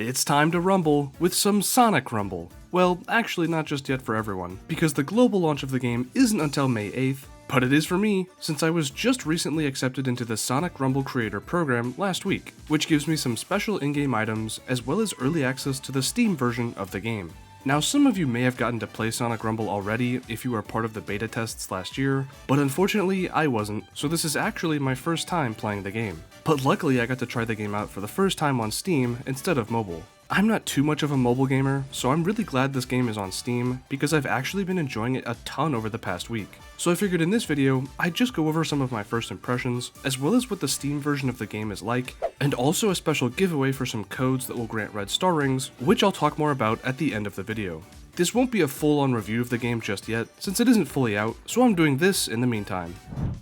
It's time to rumble with some Sonic Rumble. Well, actually not just yet for everyone, because the global launch of the game isn't until May 8th, but it is for me, since I was just recently accepted into the Sonic Rumble Creator Program last week, which gives me some special in-game items as well as early access to the Steam version of the game. Now, some of you may have gotten to play Sonic Rumble already if you were part of the beta tests last year, but unfortunately I wasn't, so this is actually my first time playing the game. But luckily I got to try the game out for the first time on Steam instead of mobile. I'm not too much of a mobile gamer, so I'm really glad this game is on Steam because I've actually been enjoying it a ton over the past week. So I figured in this video, I'd just go over some of my first impressions, as well as what the Steam version of the game is like, and also a special giveaway for some codes that will grant red star rings, which I'll talk more about at the end of the video. This won't be a full-on review of the game just yet, since it isn't fully out, so I'm doing this in the meantime.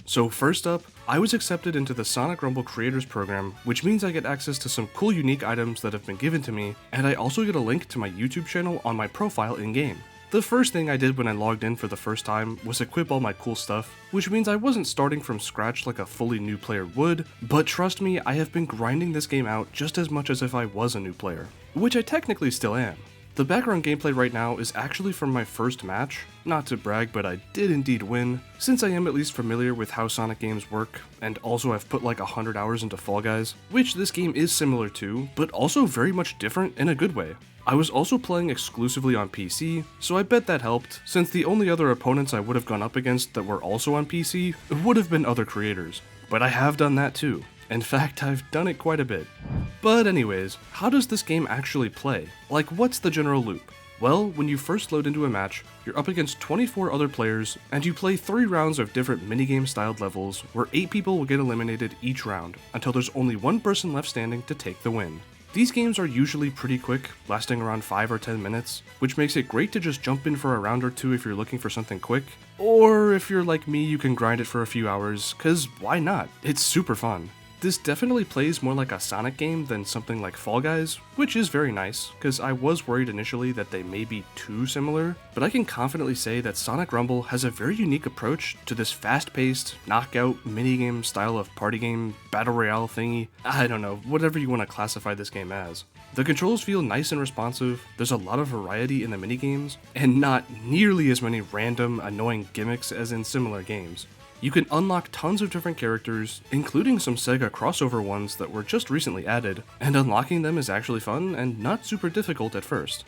So first up, I was accepted into the Sonic Rumble Creators Program, which means I get access to some cool unique items that have been given to me, and I also get a link to my YouTube channel on my profile in-game. The first thing I did when I logged in for the first time was equip all my cool stuff, which means I wasn't starting from scratch like a fully new player would, but trust me, I have been grinding this game out just as much as if I was a new player, which I technically still am. The background gameplay right now is actually from my first match, not to brag, but I did indeed win, since I am at least familiar with how Sonic games work, and also I've put like 100 hours into Fall Guys, which this game is similar to, but also very much different in a good way. I was also playing exclusively on PC, so I bet that helped, since the only other opponents I would have gone up against that were also on PC would have been other creators. But I have done that too. In fact, I've done it quite a bit. But anyways, how does this game actually play? Like, what's the general loop? Well, when you first load into a match, you're up against 24 other players, and you play 3 rounds of different minigame styled levels where 8 people will get eliminated each round, until there's only 1 person left standing to take the win. These games are usually pretty quick, lasting around 5 or 10 minutes, which makes it great to just jump in for a round or two if you're looking for something quick, or if you're like me, you can grind it for a few hours, cause why not? It's super fun. This definitely plays more like a Sonic game than something like Fall Guys, which is very nice, because I was worried initially that they may be too similar, but I can confidently say that Sonic Rumble has a very unique approach to this fast-paced, knockout, minigame style of party game, battle royale thingy, I don't know, whatever you want to classify this game as. The controls feel nice and responsive, there's a lot of variety in the minigames, and not nearly as many random, annoying gimmicks as in similar games. You can unlock tons of different characters, including some Sega crossover ones that were just recently added, and unlocking them is actually fun and not super difficult at first.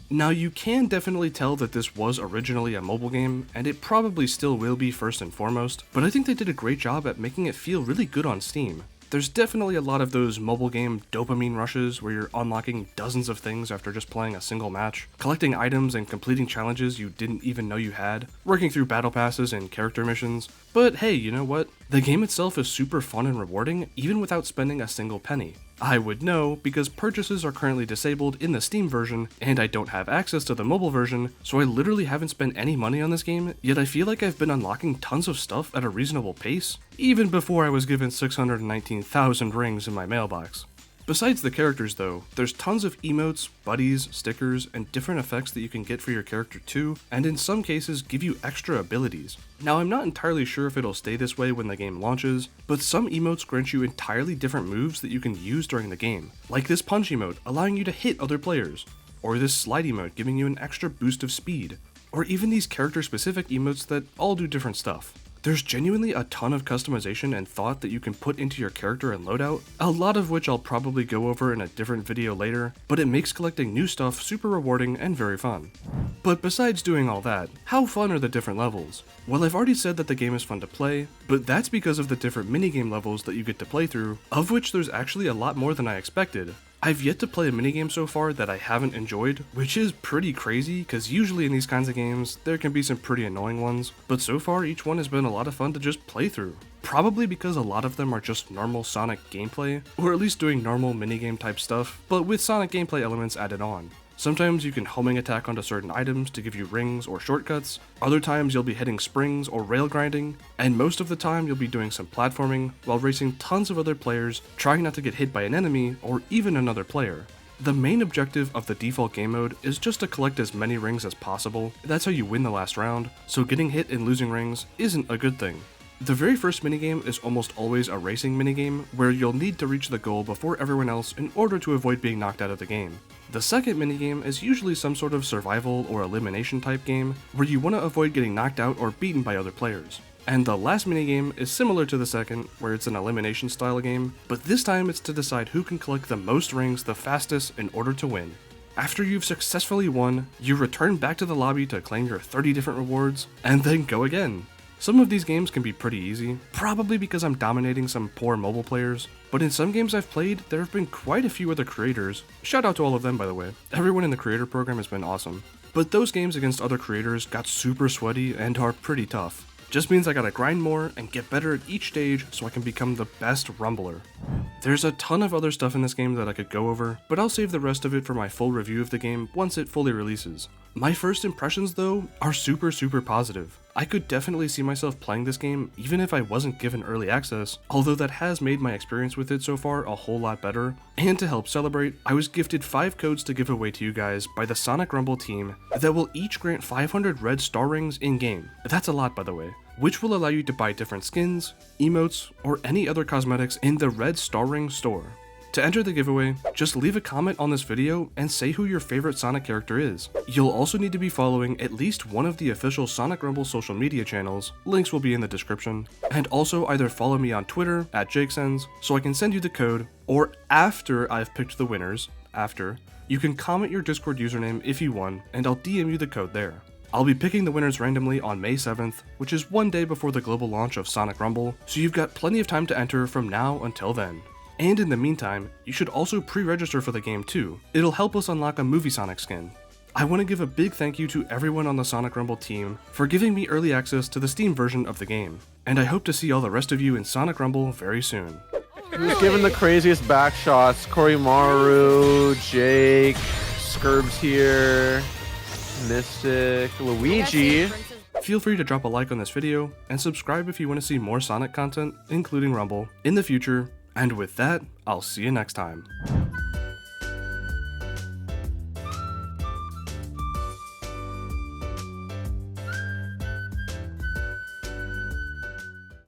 Now, you can definitely tell that this was originally a mobile game, and it probably still will be first and foremost, but I think they did a great job at making it feel really good on Steam. There's definitely a lot of those mobile game dopamine rushes where you're unlocking dozens of things after just playing a single match, collecting items and completing challenges you didn't even know you had, working through battle passes and character missions. But hey, you know what? The game itself is super fun and rewarding, even without spending a single penny. I would know because purchases are currently disabled in the Steam version, and I don't have access to the mobile version, so I literally haven't spent any money on this game, yet I feel like I've been unlocking tons of stuff at a reasonable pace, even before I was given 619,000 rings in my mailbox. Besides the characters though, there's tons of emotes, buddies, stickers, and different effects that you can get for your character too, and in some cases give you extra abilities. Now, I'm not entirely sure if it'll stay this way when the game launches, but some emotes grant you entirely different moves that you can use during the game, like this punch emote allowing you to hit other players, or this slide emote giving you an extra boost of speed, or even these character specific emotes that all do different stuff. There's genuinely a ton of customization and thought that you can put into your character and loadout, a lot of which I'll probably go over in a different video later, but it makes collecting new stuff super rewarding and very fun. But besides doing all that, how fun are the different levels? Well, I've already said that the game is fun to play, but that's because of the different minigame levels that you get to play through, of which there's actually a lot more than I expected. I've yet to play a minigame so far that I haven't enjoyed, which is pretty crazy, cause usually in these kinds of games, there can be some pretty annoying ones, but so far each one has been a lot of fun to just play through. Probably because a lot of them are just normal Sonic gameplay, or at least doing normal minigame type stuff, but with Sonic gameplay elements added on. Sometimes you can homing attack onto certain items to give you rings or shortcuts, other times you'll be hitting springs or rail grinding, and most of the time you'll be doing some platforming while racing tons of other players, trying not to get hit by an enemy or even another player. The main objective of the default game mode is just to collect as many rings as possible. That's how you win the last round, so getting hit and losing rings isn't a good thing. The very first minigame is almost always a racing minigame, where you'll need to reach the goal before everyone else in order to avoid being knocked out of the game. The second minigame is usually some sort of survival or elimination type game, where you want to avoid getting knocked out or beaten by other players. And the last minigame is similar to the second, where it's an elimination style game, but this time it's to decide who can collect the most rings the fastest in order to win. After you've successfully won, you return back to the lobby to claim your 30 different rewards, and then go again. Some of these games can be pretty easy, probably because I'm dominating some poor mobile players, but in some games I've played, there have been quite a few other creators. Shout out to all of them, by the way. Everyone in the creator program has been awesome. But those games against other creators got super sweaty and are pretty tough. Just means I gotta grind more and get better at each stage so I can become the best rumbler. There's a ton of other stuff in this game that I could go over, but I'll save the rest of it for my full review of the game once it fully releases. My first impressions though are super positive. I could definitely see myself playing this game even if I wasn't given early access, although that has made my experience with it so far a whole lot better. And to help celebrate, I was gifted 5 codes to give away to you guys by the SonicRumble team that will each grant 500 red star rings in-game. That's a lot, by the way, which will allow you to buy different skins, emotes, or any other cosmetics in the Red Star Ring store. To enter the giveaway, just leave a comment on this video and say who your favorite Sonic character is. You'll also need to be following at least one of the official Sonic Rumble social media channels, links will be in the description, and also either follow me on Twitter at JakeCenZ so I can send you the code, or after I've picked the winners, you can comment your Discord username if you won, and I'll DM you the code there. I'll be picking the winners randomly on May 7th, which is one day before the global launch of Sonic Rumble, so you've got plenty of time to enter from now until then. And in the meantime, you should also pre-register for the game too. It'll help us unlock a Movie Sonic skin. I want to give a big thank you to everyone on the Sonic Rumble team for giving me early access to the Steam version of the game, and I hope to see all the rest of you in Sonic Rumble very soon. Who's given the craziest back shots? Korimaru, Jake, Scurbs here, Mystic, Luigi. Feel free to drop a like on this video, and subscribe if you want to see more Sonic content, including Rumble, in the future. And with that, I'll see you next time.